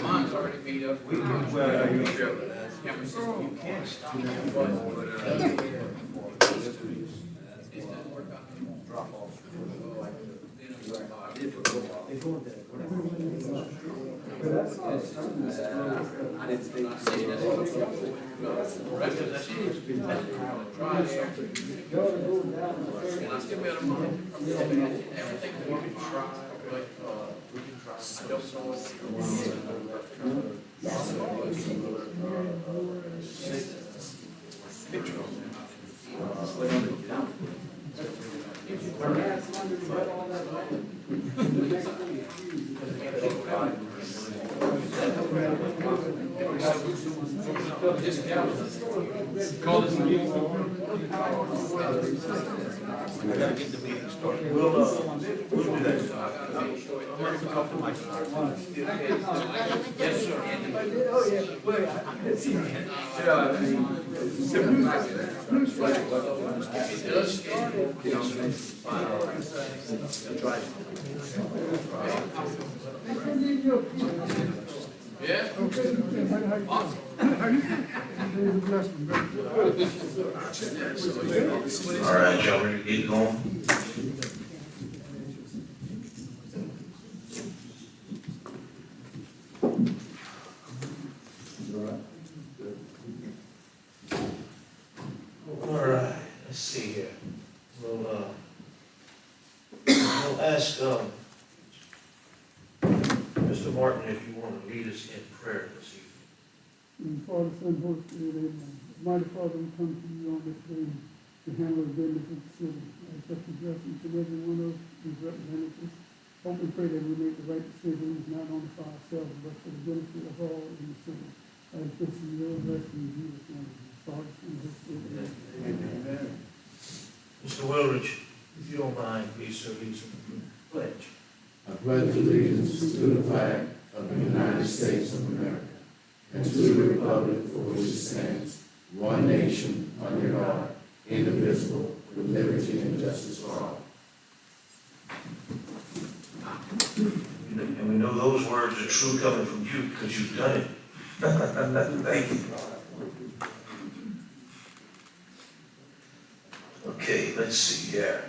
Mine's already made up. You can't stop. Drop off. Everything we can try, but we can try. I don't know what call this meeting. We gotta get the meeting started. We'll do that. Yes, sir. Oh, yeah. Well, I can see that. It does start, yeah. Awesome. All right, y'all ready to get going? All right, let's see here. We'll ask Mr. Martin if you want to lead us in prayer this evening. Father, Son, Holy Spirit, amen. Mighty Father, we come to you on this day to handle the business of the city. I accept the blessing each and every one of these representatives. Hope and pray that we make the right decisions, not only for ourselves, but for the benefit of all in the city. I ask this in your blessing in Jesus' name. Father, Son, Holy Spirit, amen. Mr. Wilridge, if you don't mind, please, sir, lead us in the pledge. I pledge allegiance to the flag of the United States of America and to the republic for which it stands, one nation, under God, indivisible, with liberty and justice for all. And we know those words are true coming from you because you've done it. Thank you. Okay, let's see here.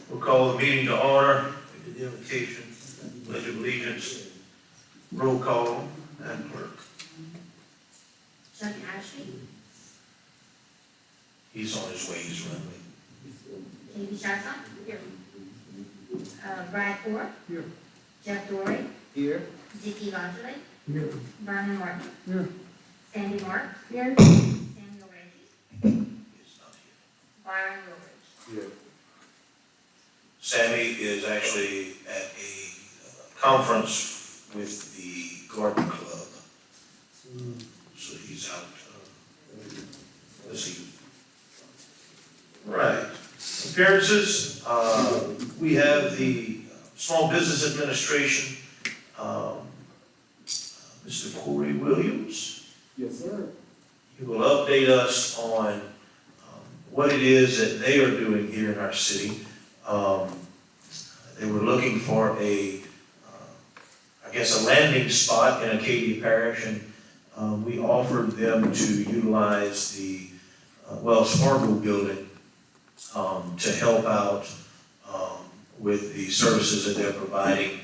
We'll call the meeting to order, with the invocation, pledge of allegiance, roll call, and clerk. Chuck Ashley, He's on his way, he's running. Katie Sharpson. Here. Brad Ford. Here. Jeff Dory. Here. Dickie Lodgley. Here. Vernon Martin. Here. Sandy Mark. Here. Samuel Reggie. He's not here. Byron Woolridge. Here. Sammy is actually at a conference with the Garden Club. So he's out this evening. Right. Appearances, we have the Small Business Administration, Mr. Corey Williams. Yes, sir. He will update us on what it is that they are doing here in our city. They were looking for a landing spot in Acadia Parish, and we offered them to utilize the Wells Fargo building to help out with the services that they're providing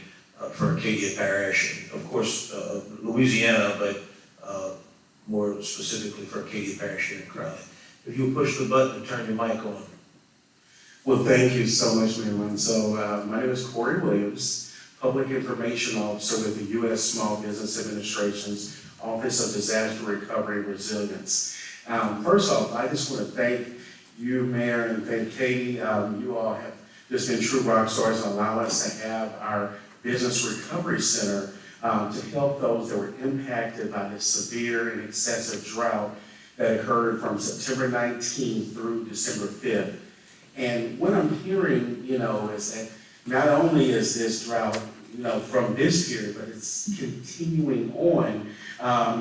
for Acadia Parish, and of course, Louisiana, but more specifically for Acadia Parish here in Crowley. If you'll push the button and turn your mic on. Well, thank you so much, Marilyn. So my name is Corey Williams, Public Information Officer with the U.S. Small Business Administration's Office of Disaster Recovery and Resilience. First off, I just want to thank you, Mayor, and thank Katie. You all have just been true rock stars and allow us to have our Business Recovery Center to help those that were impacted by this severe and excessive drought that occurred from September 19th through December 5th. And what I'm hearing, is that not only is this drought, from this period, but it's continuing on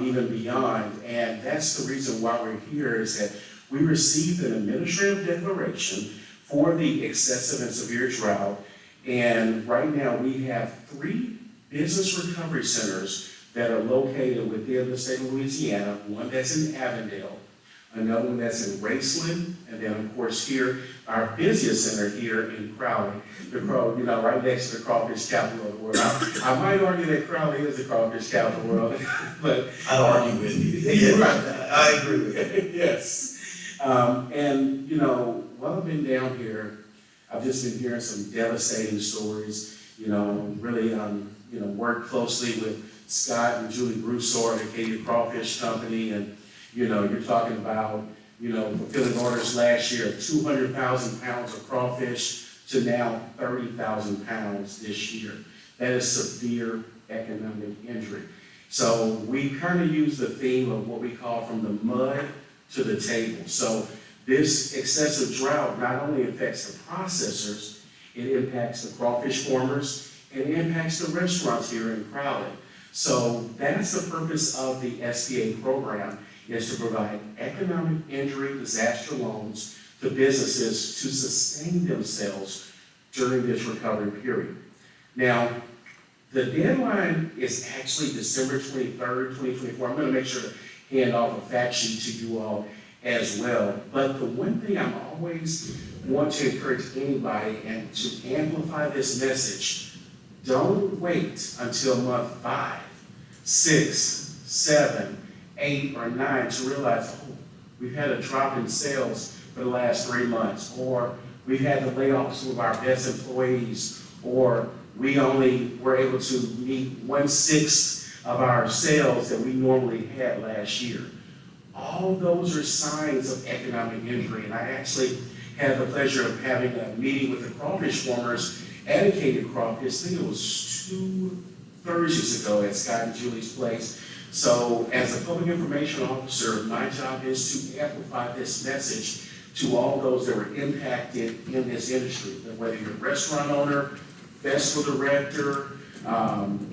even beyond. And that's the reason why we're here, is that we received an administrative declaration for the excessive and severe drought. And right now we have 3 business recovery centers that are located within the state of Louisiana. One that's in Avondale, another one that's in Raceland, and then of course here, our busiest center here in Crowley, right next to the crawfish capital of the world. I might argue that Crowley is the crawfish capital of the world, but. I don't argue with you. Yeah, right. I agree with you. Yes. And while I've been down here, I've just been hearing some devastating stories, really, worked closely with Scott and Julie Broussard at Acadia Crawfish Company, and you're talking about, fulfilling orders last year of 200,000 pounds of crawfish to now 30,000 pounds this year. That is severe economic injury. So we kind of use the theme of what we call from the mud to the table. So this excessive drought not only affects the processors, it impacts the crawfish farmers, and it impacts the restaurants here in Crowley. So that's the purpose of the SBA program, is to provide economic injury disaster loans to businesses to sustain themselves during this recovery period. Now, the deadline is actually December 23rd, 2024. I'm going to make sure to hand off a fact sheet to you all as well. But the one thing I'm always want to encourage anybody and to amplify this message, don't wait until month 5, 6, 7, 8, or 9 to realize, we've had a drop in sales for the last 3 months, or we've had to lay off some of our best employees, or we only were able to meet 1/6 of our sales that we normally had last year. All those are signs of economic injury, and I actually had the pleasure of having a meeting with the crawfish farmers at Acadia Crawfish. I think it was 2 Thursdays ago at Scott and Julie's place. So as a public information officer, my job is to amplify this message to all those that were impacted in this industry, whether you're a restaurant owner, festival director,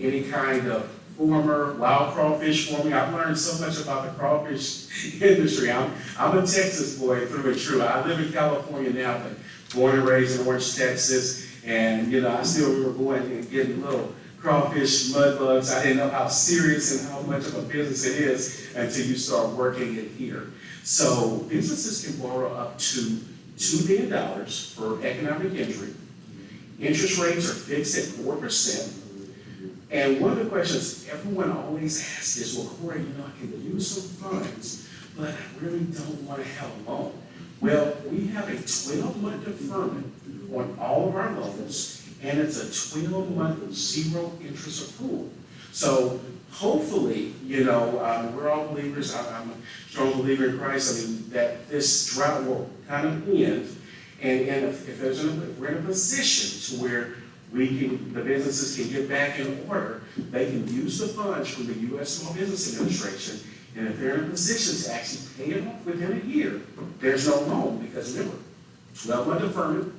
any kind of farmer, wild crawfish farming. I've learned so much about the crawfish industry. I'm a Texas boy through and through. I live in California now, but born and raised in Orange, Texas. And, I still remember going and getting little crawfish mud bugs. I didn't know how serious and how much of a business it is until you start working it here. So businesses can borrow up to $2 million for economic injury. Interest rates are fixed at 4%. And one of the questions everyone always asks is, well, Corey, I can use some funds, but I really don't want to have a loan. Well, we have a 12-month deferment on all of our loans, and it's a 12-month zero interest accrual. So hopefully, we're all believers. I'm a strong believer in Christ. That this drought will kind of end, and if we're in a position to where the businesses can get back in order, they can use the funds from the U.S. Small Business Administration, and if they're in a position to actually pay it off within a year, there's no loan, because remember, 12-month deferment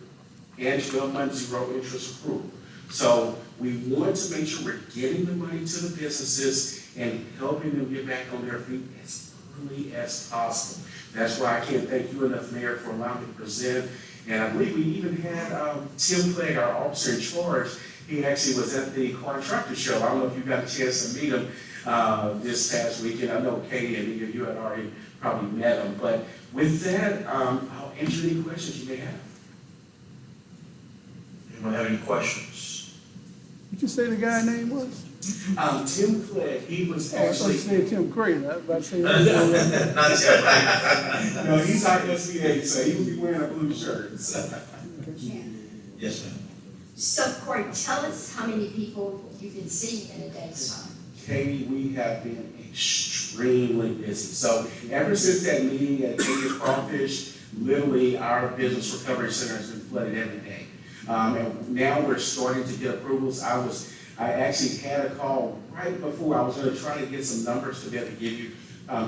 and 12-month zero interest accrual. So we want to make sure we're getting the money to the businesses and helping them get back on their feet as early as possible. That's why I can't thank you enough, Mayor, for allowing me to present. And I believe we even had Tim Clegg, our officer in charge. He actually was at the contractor show. I don't know if you got a chance to meet him this past weekend. I know Katie and you had already probably met him. But with that, I'll answer any questions you may have. Anyone have any any questions? Did you say the guy's name was? Tim Clegg, he was Oh, I thought you actually, said Tim Craig. I was about to say. Not yet. no, he's our SBA, so he will be wearing a blue shirt. So. Yes, ma'am. So Corey, tell us how many people you've been seeing in a day's time. Katie, we have been extremely busy. So ever since that meeting at Katie Crawfish, literally our business recovery center has been flooded every day. And now we're starting to get approvals. I actually had a call right before. I was gonna try to get some numbers to be able to give you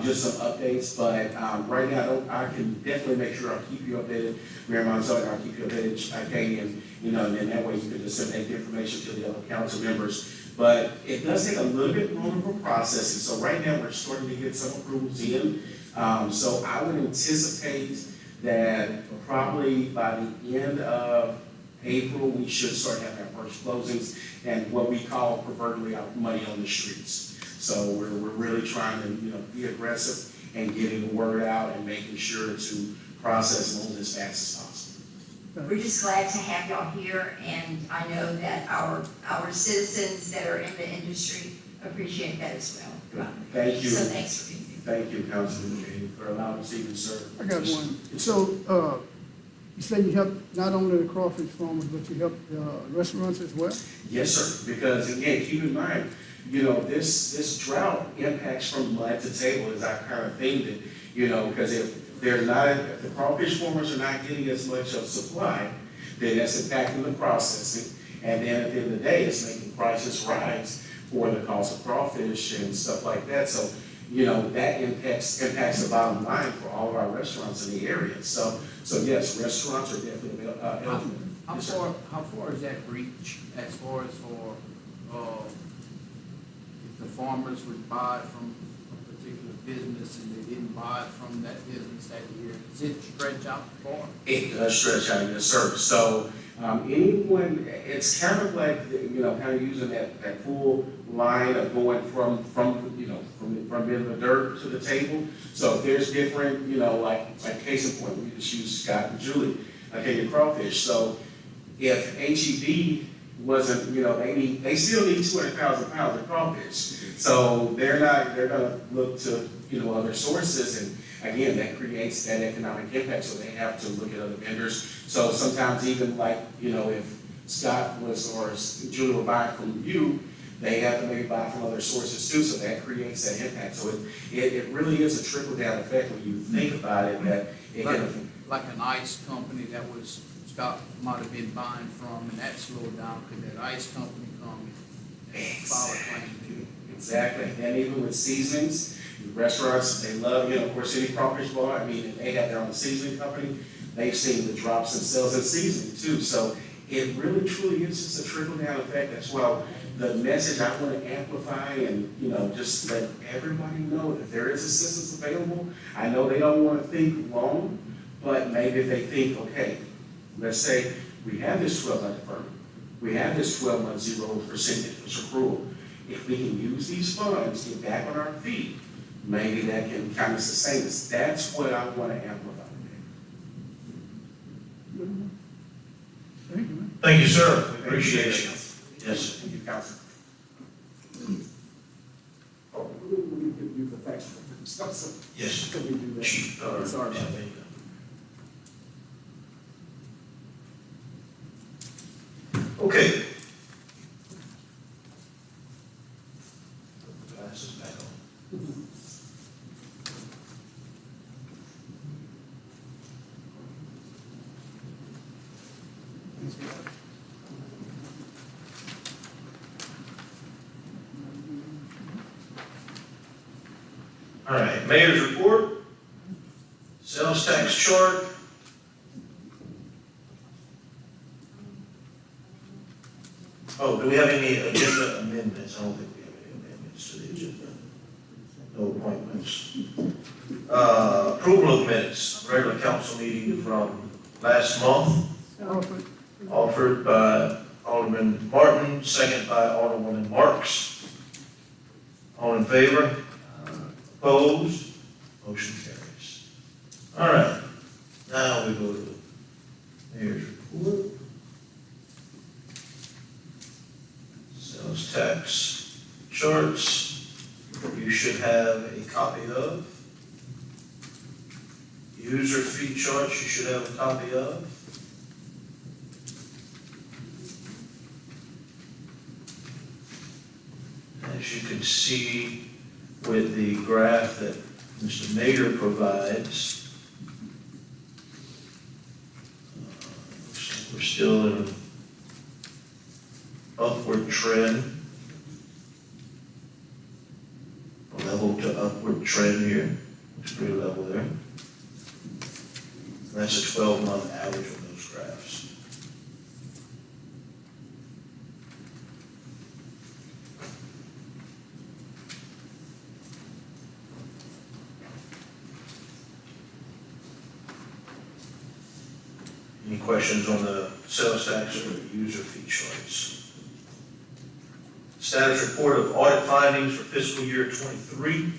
just some updates, but right now I can definitely make sure I'll keep you updated. Mayor Monzo, I'll keep you updated, Katie, and and then that way you can disseminate the information to the other council members. But it does take a little bit longer for processing. So right now we're starting to get some approvals in. So I would anticipate that probably by the end of April, we should start having our first closings and what we call proverbially our money on the streets. So we're really trying to be aggressive and getting the word out and making sure to process loans as fast as possible. We're just glad to have y'all here, and I know that our citizens that are in the industry appreciate that as well. Thank you. So thanks for being here. Thank you, Councilman Katie, for allowing us to even serve. I got one. So, you say you help not only the crawfish farmers, but you help restaurants as well? Yes, sir, because again, keep in mind, this drought impacts from mud to table is our kind of thing that, because if the crawfish farmers are not getting as much of supply, then that's impacting the processing. And then at the end of the day, it's making prices rise for the cost of crawfish and stuff like that. So, that impacts the bottom line for all of our restaurants in the area. So yes, restaurants are definitely eligible. How far is that reach as far as for, if the farmers would buy from a particular business and they didn't buy from that business that year? Does it stretch out far? It does stretch out, yes, sir. So anyone, it's kind of like, kind of using that full line of going from the end of the dirt to the table. So if there's different, like case in point, we just use Scott and Julie, your crawfish. So if HEB wasn't, they still need 200,000 pounds of crawfish. So they're gonna look to, other sources, and again, that creates that economic impact, so they have to look at other vendors. So sometimes even like, if Scott or Julie were buying from you, they have to maybe buy from other sources too, so that creates that impact. So it really is a trickle-down effect when you think about it, that it can. Like an ice company that was, Scott might have been buying from, and that slowed down, could that ice company come and file a claim too? Exactly, and even with seasonings, restaurants, they love, of course, any crawfish bar, they have their own seasoning company, they've seen the drops in sales in seasoning too, so it really truly is just a trickle-down effect. That's why the message I want to amplify and, just let everybody know that there is assistance available. I know they don't want to think long, but maybe if they think, okay, let's say we have this 12-month deferment, we have this 12-month 0% interest accrual. If we can use these funds, get back on our feet, maybe that can kind of sustain us. That's what I want to amplify. Thank you, man. Thank you, sir. We appreciate you. Yes, sir. Thank you, Council. Oh, we could use the facts. Yes. Can we do that? Chief, Sorry about yeah, that. there you go. Okay. Put the glasses back on. All right, mayor's report, sales tax chart. Oh, do we have any agenda amendments? I don't think we have any amendments to the agenda. No appointments. Approval of minutes, regular council meeting from last month, Alfred, offered by Alderman Martin, second by Alderwoman Marks. All in favor? Opposed? Motion carries. All right, now we go to the mayor's report. tax charts, you should have a copy of. User fee charts, you should have a copy of. As you can see with the graph that Mr. Nader provides, looks like we're still in an upward trend, a level to upward trend here. Looks pretty level there. And that's a 12-month average on those graphs. Any questions on the sales tax or the user fee charts? Status report of audit findings for fiscal year '23.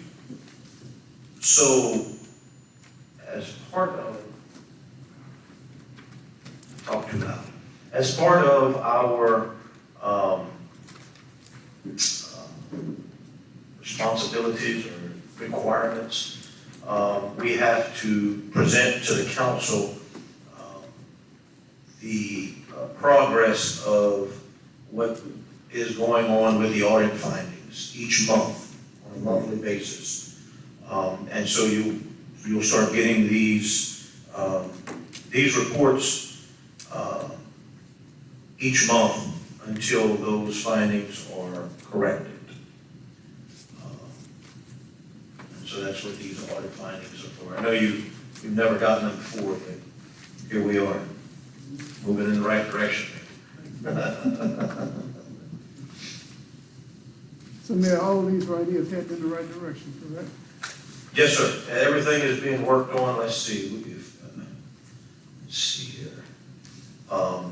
So, as part of, talk too loud. As part of our responsibilities or requirements, we have to present to the council the progress of what is going on with the audit findings each month on a monthly basis. And so you'll start getting these reports each month until those findings are corrected. And so that's what these audit findings are for. I know you've never gotten them before, but here we are, moving in the right direction. So Mayor, all of these right here is heading in the right direction, correct? Yes, sir. Everything is being worked on. Let's see. Let's see here.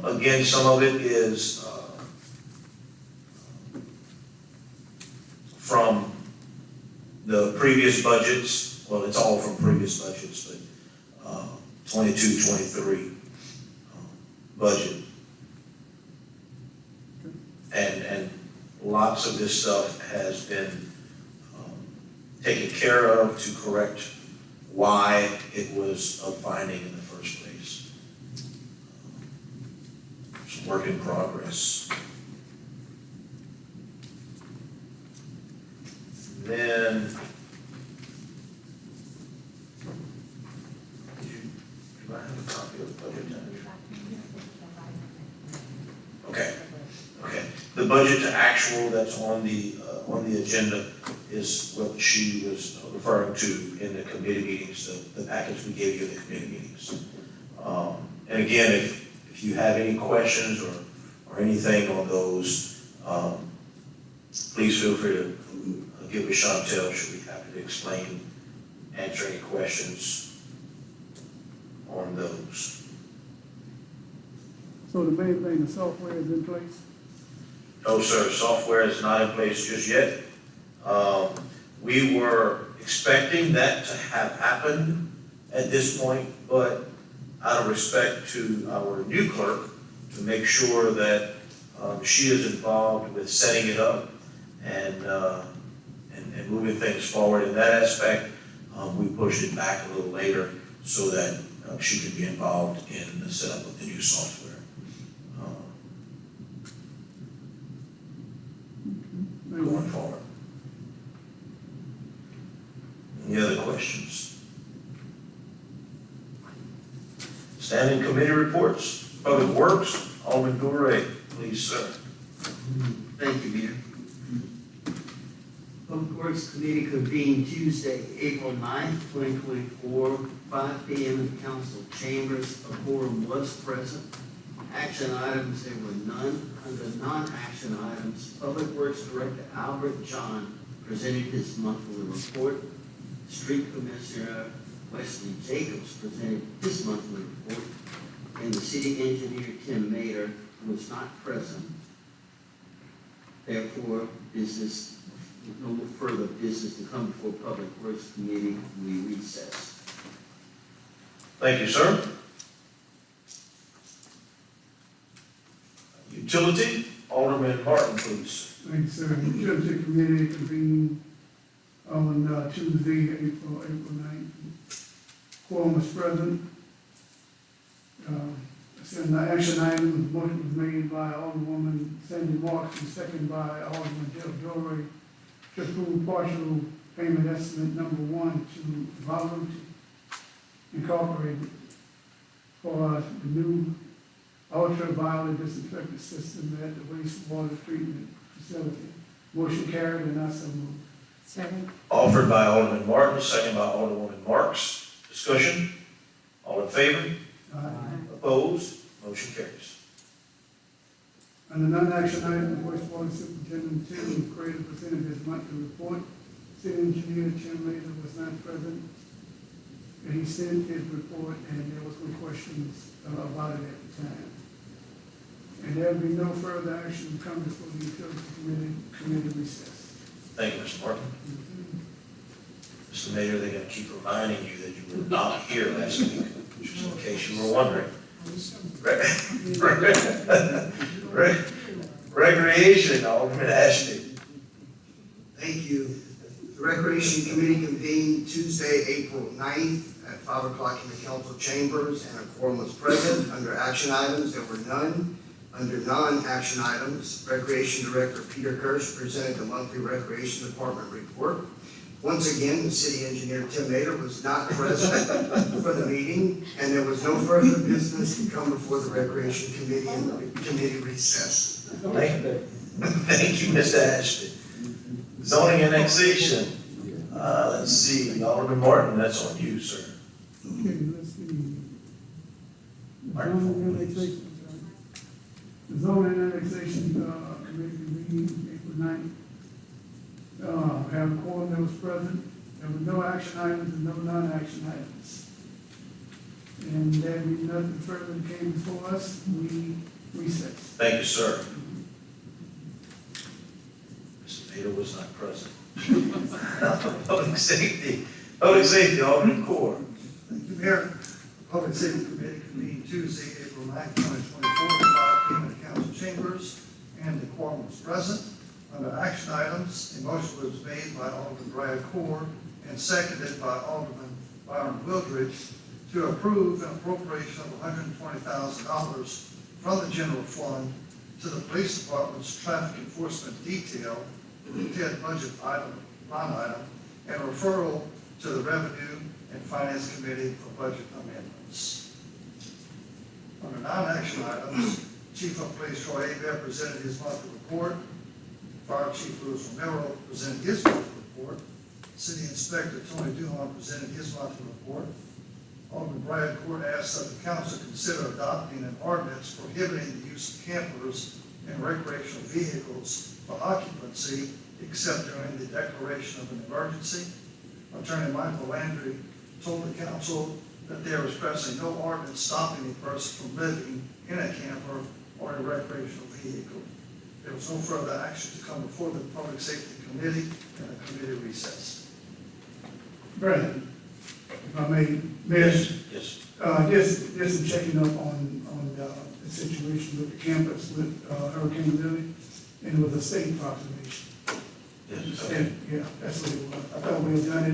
Again, some of it is from the previous budgets. Well, it's all from previous budgets, but 22, 23 budget. And lots of this stuff has been taken care of to correct why it was a finding in the first place. It's a work in progress. Then, do I have a copy of the budget? Okay. The budget to actual that's on the agenda is what she was referring to in the committee meetings, the package we gave you in the committee meetings. And again, if you have any questions or anything on those, please feel free to give me Chantel. She'll be happy to explain, answer any questions on those. So the main thing, the software is in place? No, sir, software is not in place just yet. We were expecting that to have happened at this point, but out of respect to our new clerk, to make sure that she is involved with setting it up and moving things forward in that aspect, we pushed it back a little later so that she could be involved in the setup of the new software. Going forward. Any other questions? Standing committee reports, Public Works, Alderman Gouray, please, sir. Thank you, Mayor. Public Works Committee convened Tuesday, April 9th, 2024, 5 p.m. in the council chambers. A quorum was present. Action items, there were none. Under non-action items, Public Works Director Albert John presented his monthly report. Street Commissioner Wesley Jacobs presented his monthly report. And the city engineer Tim Mader was not present. Therefore, no further business to come before Public Works Committee. We recess. Thank you, sir. Utility, Alderman Martin, please. Thanks, sir. The Utility Committee convened on Tuesday, April 9th. Quorum was present. The action item, motion was made by Alderwoman Sandy Marks and second by Alderman Jeff Dorey to approve partial payment estimate number 1 to Voluntary Incorporated for the new ultraviolet disinfectant system at the wastewater treatment facility. Motion carried and I so moved. Second. Offered by Alderman Martin, second by Alderwoman Marks. Discussion? All in favor? Opposed? Motion carries. Under non-action item, wastewater superintendent Tim Crater presented his monthly report. City engineer Tim Mather was not present. And he sent his report and there was some questions about it at the time. And there will be no further action coming before the utility committee recess. Thank you, Mr. Martin. Mr. Mayor, they're gonna keep reminding you that you were not here last week, just in case you were wondering. Recreation, Alderman Ashby. Thank you. The Recreation Committee convened Tuesday, April 9th at 5 o'clock in the council chambers, and a quorum was present. Under action items, there were none. Under non-action items, Recreation Director Peter Kirsch presented the monthly Recreation Department report. Once again, the city engineer Tim Mather was not present for the meeting, and there was no further business to come before the Recreation Committee in the committee recess. Thank you, Mr. Ashby. Zoning annexation. Let's see, Alderman Martin, that's on you, sir. Okay, let's see. The Microphone, zoning please. annexation, the zoning annexation, committee convened April 9th. Have a quorum that was present. There were no action items and no non-action items. And there be nothing further that came before us. We recess. Thank you, sir. Mr. Vader was not present. Public safety, Alderman Core. Thank you, Mayor. The Public Safety Committee convened Tuesday, April 9th, 2024, at 5 p.m. in the council chambers, and the quorum was present. Under action items, a motion was made by Alderman Brad Core and seconded by Alderman Byron Wildridge to approve an appropriation of $120,000 from the general fund to the police department's traffic enforcement detail, budget line item, and referral to the Revenue and Finance Committee for budget amendments. Under non-action items, Chief of Police Troy Abel presented his monthly report. Fire Chief Louis Romero presented his monthly report. City Inspector Tony Duhon presented his monthly report. Alderman Brad Court asked that the council consider adopting an ordinance prohibiting the use of campers and recreational vehicles for occupancy except during the declaration of an emergency. Attorney Michael Landry told the council that there is presently no ordinance stopping a person from living in a camper or a recreational vehicle. There was no further action to come before the Public Safety Committee, and the committee recessed. Brandon, if I may, Mayor, Yes. just checking up on the situation with the campus with Hurricane Lily, and it was a state proclamation. Yes. Yeah, that's what it was. I thought we had done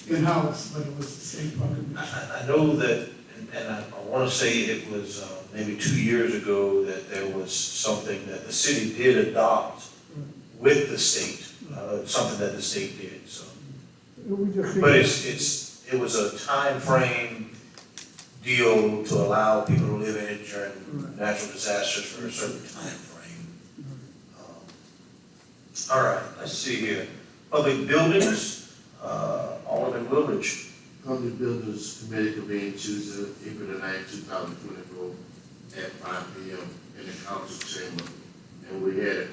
it in-house, but it was a state proclamation. I know that, and I want to say it was maybe 2 years ago that there was something that the city did adopt with the state, something that the state did, so. But it was a time frame deal to allow people to live in it during natural disasters for a certain time frame. All right, let's see here. Public buildings, Alderman Wilbridge. Public Buildings Committee convened Tuesday, April the 9th, 2024, at 5 p.m. in the council chamber, and we had it.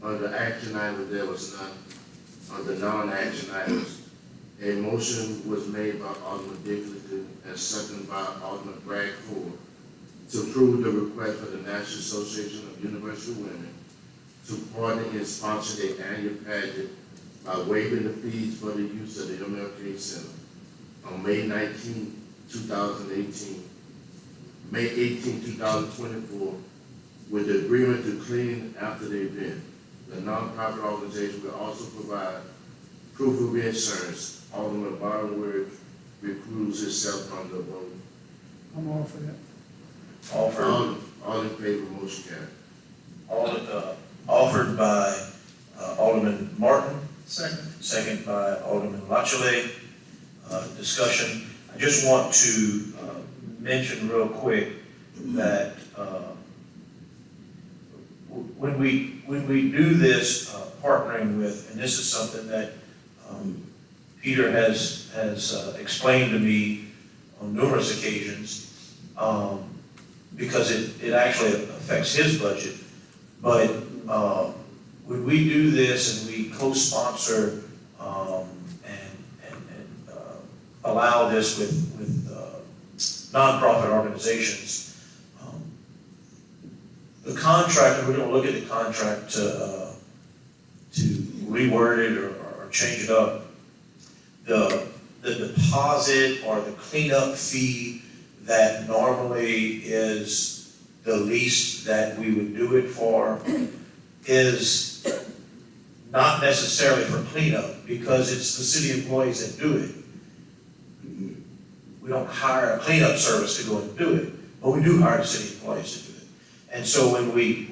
Under action items, there was none. Under non-action items, a motion was made by Alderman Dickinson and seconded by Alderman Brad Ford to approve the request for the National Association of University Women to partner and sponsor their annual pageant by waiving the fees for the use of the MLK Center on May 19, 2018, May 18, 2024, with the agreement to clean after the event. The nonprofit organization will also provide proof of insurance. Alderman Barnward recruits himself from the vote. I'm all for that. All in favor, motion carried. Offered by Alderman Martin, Second. second by Alderman Lachele. Discussion. I just want to mention real quick that when we do this partnering with, and this is something that Peter has explained to me on numerous occasions, because it actually affects his budget. But when we do this and we co-sponsor and allow this with nonprofit organizations, the contract, and we're gonna look at the contract to reword it or change it up. The deposit or the cleanup fee that normally is the least that we would do it for is not necessarily for cleanup, because it's the city employees that do it. We don't hire a cleanup service to go and do it, but we do hire the city employees to do it. And so when we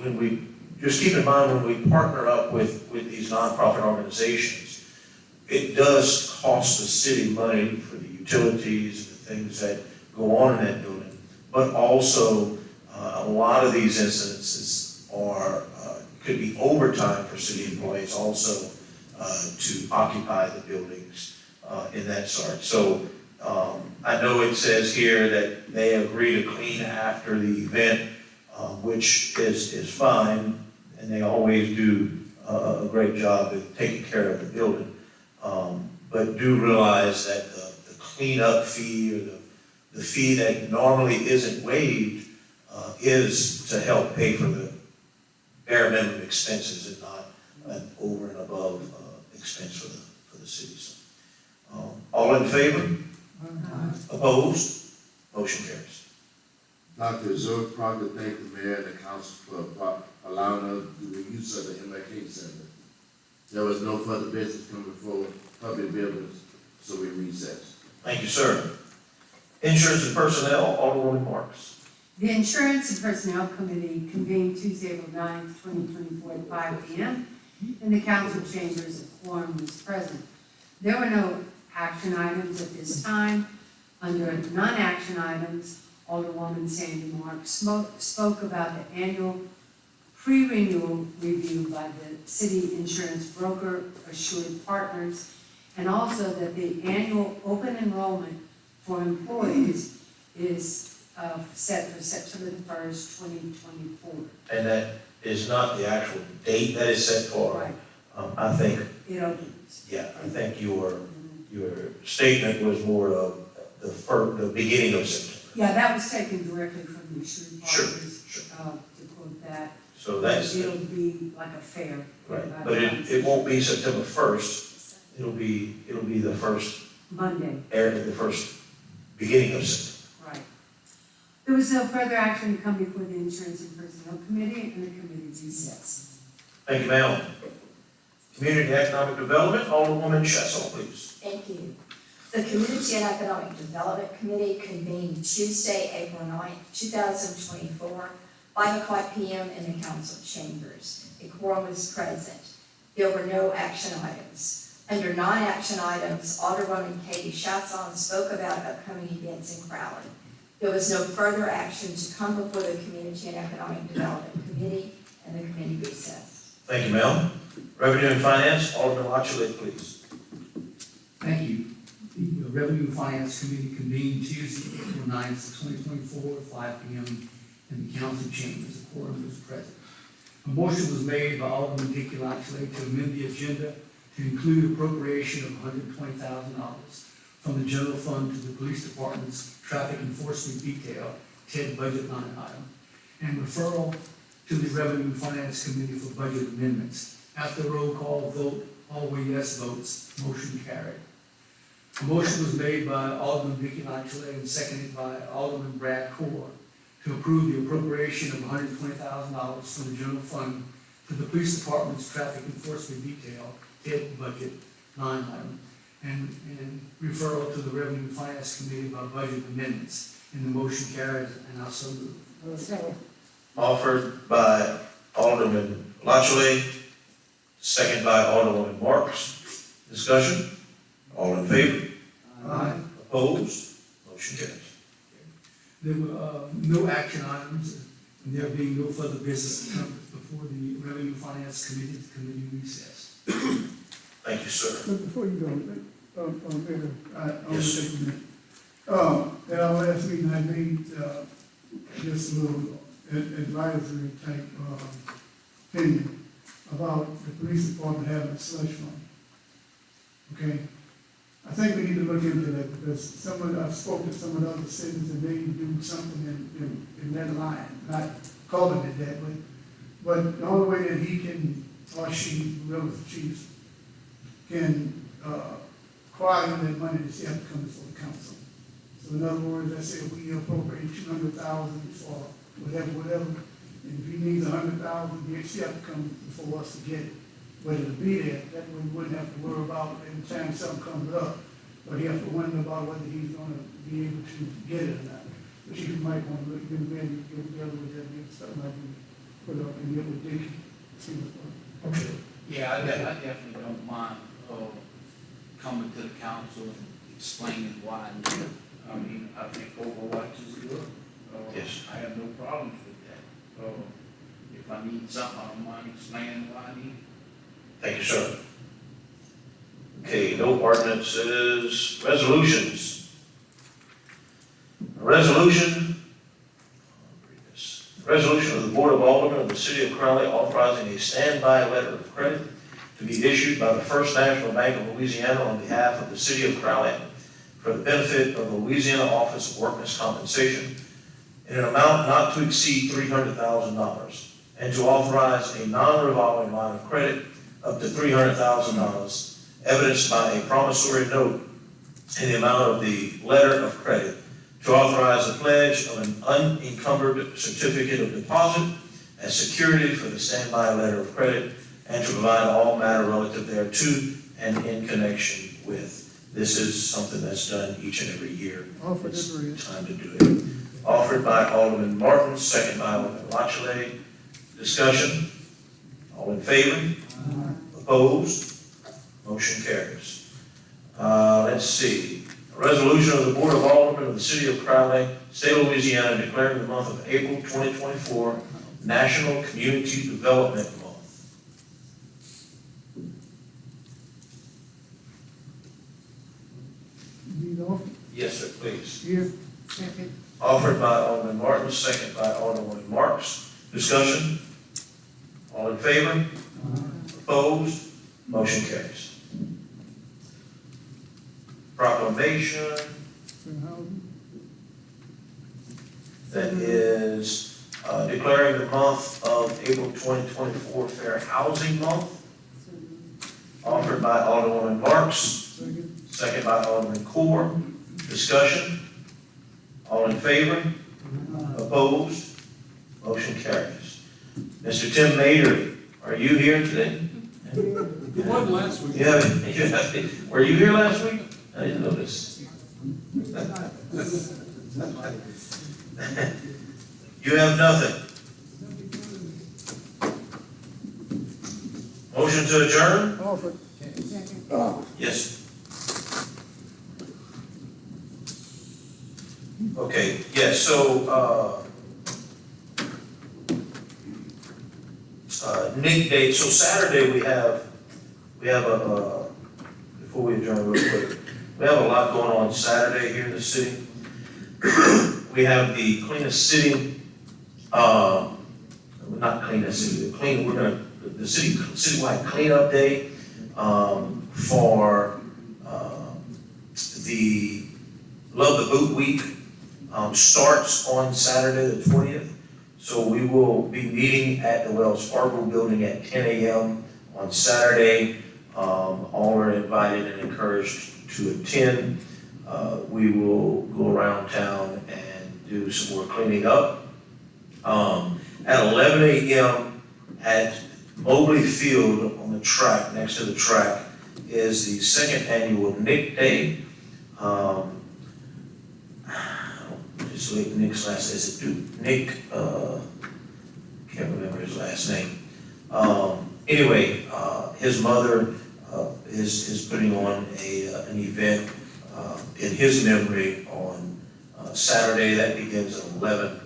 just keep in mind, when we partner up with these nonprofit organizations, it does cost the city money for the utilities and the things that go on in that building, but also a lot of these incidences could be overtime for city employees also to occupy the buildings in that sort. So I know it says here that they agree to clean after the event, which is fine, and they always do a great job of taking care of the building. But do realize that the cleanup fee or the fee that normally isn't waived is to help pay for the bare minimum expenses and not an over and above expense for the city. So, all in favor? Opposed? Motion carries. Dr. Zoe Proctor thank the mayor and the council for allowing us to do the use of the MLK Center. There was no further business coming before public buildings, so we recess. Thank you, sir. Insurance and personnel, Alderwoman Marks. The Insurance and Personnel Committee convened Tuesday, April 9th, 2024 at 5 p.m. in the council chambers. A quorum was present. There were no action items at this time. Under non-action items, Alderwoman Sandy Marks spoke about the annual pre-renewal review by the city insurance broker Assured Partners, and also that the annual open enrollment for employees is set for September the 1st, 2024. And that is not the actual date that is set for. Right. I think, It opens. yeah, I think your statement was more of the beginning of September. Yeah, that was taken directly from the Assured Sure, Partners, sure. To quote that. So that's, It'll be like a fair. right, but it won't be September 1st, it'll be the first, Monday, the first beginning of September. right. There was no further action to come before the Insurance and Personnel Committee, and the committee recessed. Thank you, ma'am. Community and Economic Development, Alderwoman Chessel, please. Thank you. The Community and Economic Development Committee convened Tuesday, April 9th, 2024, 5:00 p.m. in the council chambers. A quorum was present. There were no action items. Under non-action items, Alderwoman Katie Chasson spoke about upcoming events in Crowley. There was no further action to come before the Community and Economic Development Committee, and the committee recessed. Thank you, ma'am. Revenue and Finance, Alderman Lachele, please. Thank you. The Revenue and Finance Committee convened Tuesday, April 9th, 2024, 5 p.m. in the council chambers. A quorum was present. A motion was made by Alderman Dickey Lachele to amend the agenda to include appropriation of $120,000 from the general fund to the police department's traffic enforcement detail, TED budget line item, and referral to the Revenue and Finance Committee for budget amendments. After roll call vote, all were yes votes, motion carried. A motion was made by Alderman Dickey Lachele and seconded by Alderman Brad Core to approve the appropriation of $120,000 from the general fund to the police department's traffic enforcement detail, TIP budget line item, and referral to the Revenue and Finance Committee by budget amendments. And the motion carries, and I'll so move. Second. Offered by Alderman Lachlan, second by Alderwoman Marks. Discussion? All in favor? Aye. Opposed? Motion carries. There were no action items, and there being no further business to come before the Revenue and Finance Committee, the committee recess. Thank you, sir. But before you go, Mayor, I want to Yes. take a minute. At our last meeting, I made, just a little advisory type, opinion about the police department having a slush fund. Okay? I think we need to look into that, because I've spoken to some of the other cities, and they do something in that line, not calling it that, but the only way that he can, or she, whoever the chief, can, acquire that money is you have to come before the council. So in other words, I said, we appropriate 200,000 for whatever, and if he needs 100,000, he still have to come before us to get it. But it'll be there, that way we wouldn't have to worry about every time something comes up, but he has to wonder about whether he's gonna be able to get it or not. But you might wanna look, get together with that, get something like that, put up and get with Dickie, see what's going on. Yeah, I definitely don't mind, coming to the council and explaining why I need it. I mean, I think Overwatch is good. Yes. I have no problems with that. If I need something, I don't mind explaining why I need it. Thank you, sir. Okay, no ordinances, resolutions. Resolution of the Board of Aldermen of the City of Crowley authorizing a standby letter of credit to be issued by the First National Bank of Louisiana on behalf of the City of Crowley for the benefit of the Louisiana Office of Workers' Compensation in an amount not to exceed $300,000, and to authorize a non-revolving line of credit up to $300,000, evidenced by a promissory note in the amount of the letter of credit, to authorize the pledge of an unencumbered certificate of deposit as security for the standby letter of credit, and to provide all matter relative thereto and in connection with. This is something that's done each and every year. Offered It's and read. time to do it. Offered by Alderman Martin, second by Alderman Lachlan. Discussion? All in favor? Opposed? Motion carries. Let's see. A resolution of the Board of Aldermen of the City of Crowley, State of Louisiana, declaring the month of April 2024 National Community Development Month. Need offer? Yes, sir, please. Here. Second. Offered by Alderman Martin, second by Alderman Marks. Discussion? All in favor? Opposed? Motion carries. Proclamation, Fair housing. that is declaring the month of April 2024 Fair Housing Month. Offered by Alderwoman Marks, Second. second by Alderman Core. Discussion? All in favor? Opposed? Motion carries. Mr. Tim Mader, are you here today? It wasn't last week. Were you here last week? I didn't know this. You have nothing. Motion to adjourn? Offered. Second. Yes. Okay, yes, so, Nick Day, so Saturday we have a, before we adjourn real quick, we have a lot going on Saturday here in the city. We have the cleanest city, not cleanest city, the citywide cleanup day, for, the Love the Boot Week, starts on Saturday the 20th. So we will be meeting at the Wells Fargo building at 10 a.m. on Saturday. All are invited and encouraged to attend. We will go around town and do some more cleaning up At 11 a.m. at Mobley Field on the track, next to the track, is the second annual Nick Day. Just like Nick's last, is it Duke? Nick, can't remember his last name. Anyway, his mother is putting on an event in his memory on Saturday. That begins at 11.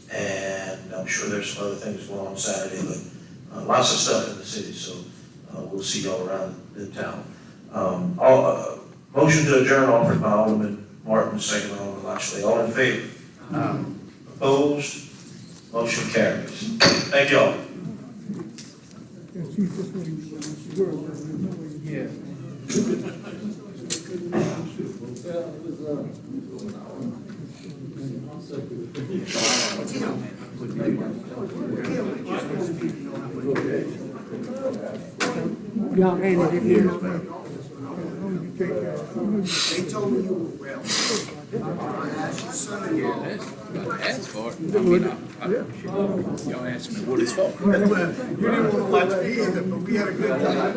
And I'm sure there's some other things going on Saturday, but lots of stuff in the city, so we'll see y'all around the town. Motion to adjourn offered by Alderman Martin, second by Alderman Lockley. All in favor? Opposed? Motion carries. Thank you all. Yeah. Y'all handed it here. They told me you were well. Yeah, that's for it. I mean, y'all asked me what it's for. You didn't want to watch me either, but we had a good time.